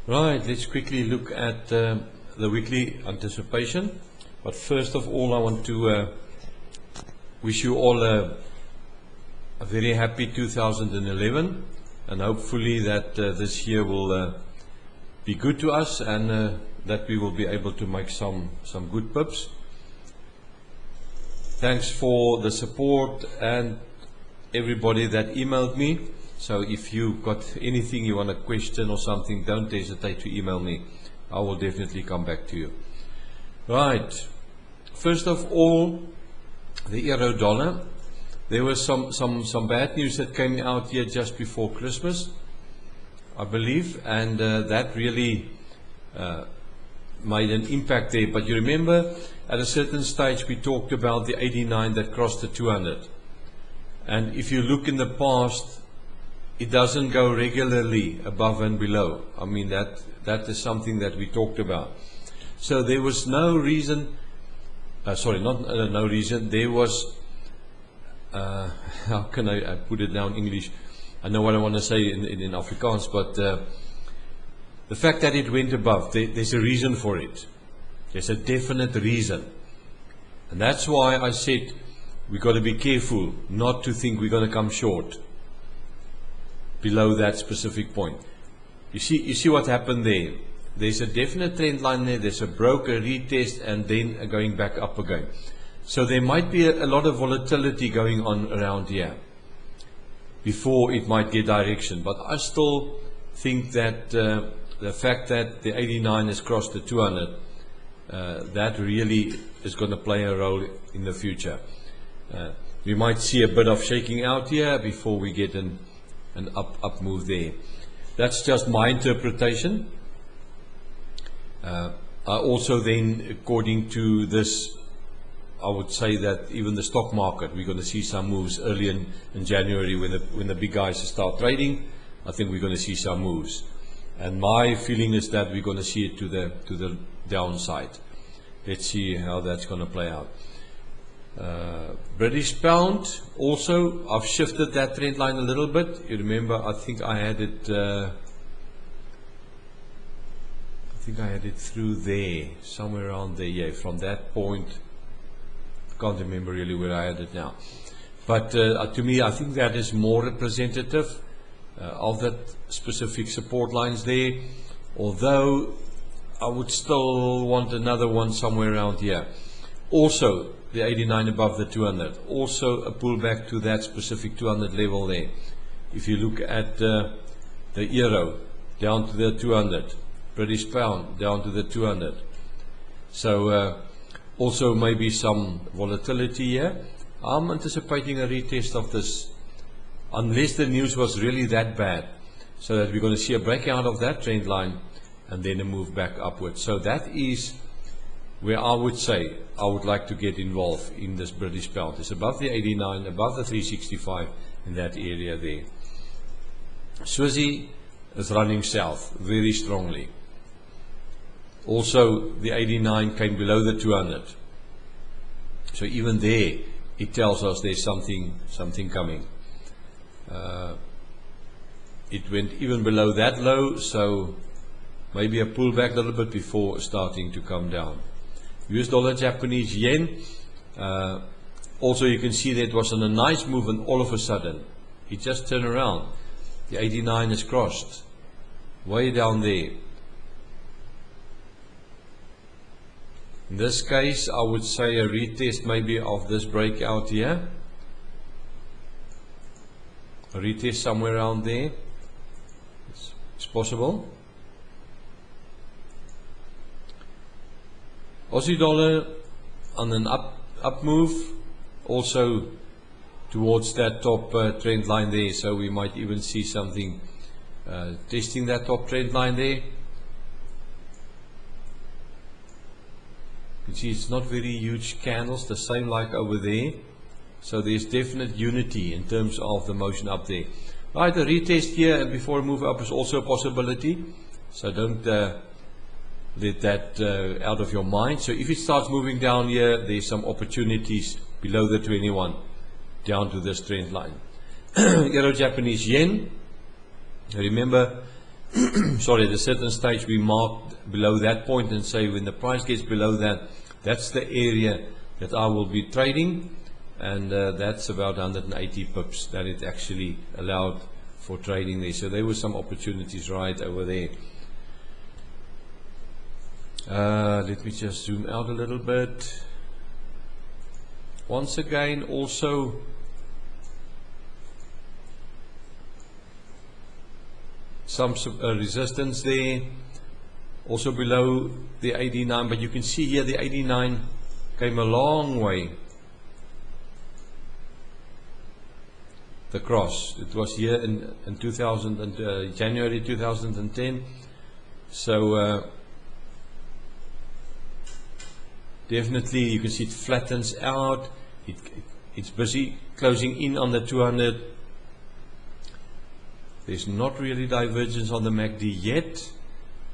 Right, let's quickly look at the weekly anticipation. But first of all, I want to wish you all a very happy 2011, and hopefully that this year will be good to us, and that we will be able to make some good pips. Thanks for the support and everybody that emailed me. So if you've got anything you want to question or something, don't hesitate to email me. I will definitely come back to you. Right. First of all, the euro dollar. There was some bad news that came out here just before Christmas, I believe, and that really made an impact there. But you remember, at a certain stage we talked about the 89 that crossed the 200. And if you look in the past, it doesn't go regularly above and below. I mean, that is something that we talked about. So there was no reason, no reason, there was, how can I put it now in English? I know what I want to say in Afrikaans, but the fact that it went above, there's a reason for it. There's a definite reason. And that's why I said we've got to be careful not to think we're going to come short below that specific point. You see what happened there. There's a definite trend line there. There's a broke, a retest, and then going back up again. So there might be a lot of volatility going on around here before it might get direction. But I still think that the fact that the 89 has crossed the 200, that really is going to play a role in the future. We might see a bit of shaking out here before we get an up move there. That's just my interpretation. I also then, according to this, I would say that even the stock market, we're going to see some moves early in January when the big guys start trading. I think we're going to see some moves, and my feeling is that we're going to see it to the downside. Let's see how that's going to play out. British pound also, I've shifted that trend line a little bit. You remember, I think I had it through there, somewhere around there. Yeah, from that point, I can't remember really where I had it now. But to me, I think that is more representative of that specific support lines there. Although I would still want another one somewhere around here. Also, the 89 above the 200, also a pullback to that specific 200 level there. If you look at the euro, down to the 200, British pound, down to the 200. So also maybe some volatility here. I'm anticipating a retest of this, unless the news was really that bad, so that we're going to see a breakout of that trend line and then a move back upwards. So that is where I would say I would like to get involved in this British pound. It's above the 89, above the 365, in that area there. Swissie is running south very strongly. Also, the 89 came below the 200. So even there, it tells us there's something coming. It went even below that low, so maybe a pullback a little bit before starting to come down. US dollar, Japanese yen. Also, you can see that it was on a nice move, and all of a sudden, it just turned around. The 89 is crossed, way down there. In this case, I would say a retest maybe of this breakout here. A retest somewhere around there. It's possible. Aussie dollar on an up move, also towards that top trend line there, so we might even see something testing that top trend line there. You can see it's not very huge candles, the same like over there, so there's definite unity in terms of the motion up there. Right, a retest here and before a move up is also a possibility, so don't let that out of your mind. So if it starts moving down here, there's some opportunities below the 21 down to this trend line. Euro Japanese yen, remember sorry, at a certain stage we mark below that point and say when the price gets below that, that's the area that I will be trading, and that's about 180 pips that it actually allowed for trading there. So there were some opportunities right over there. Let me just zoom out a little bit. Once again, also some resistance there, also below the 89, but you can see here the 89 came a long way. The cross, it was here in 2000 and, January 2010. So definitely you can see it flattens out. It's busy closing in on the 200. There's not really divergence on the MACD yet,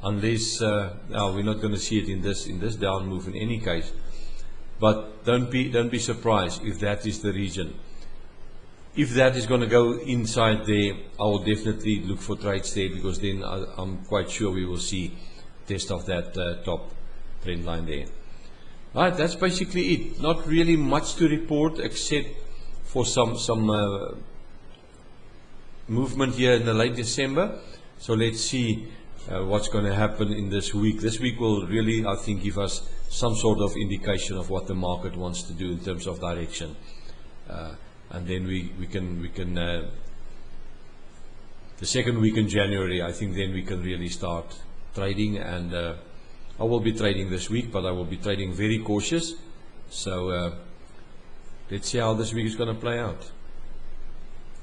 unless we're not going to see it in this down move in any case. But don't be surprised if that is the region. If that is going to go inside there, I will definitely look for trades there, because then I'm quite sure we will see test of that top trend line there. Right, that's basically it. Not really much to report except for some movement here in the late December. So let's see what's going to happen in this week. This week will really, I think, give us some sort of indication of what the market wants to do in terms of direction. And then we can the second week in January, I think then we can really start trading. And I will be trading this week, but I will be trading very cautious. So let's see how this week is going to play out.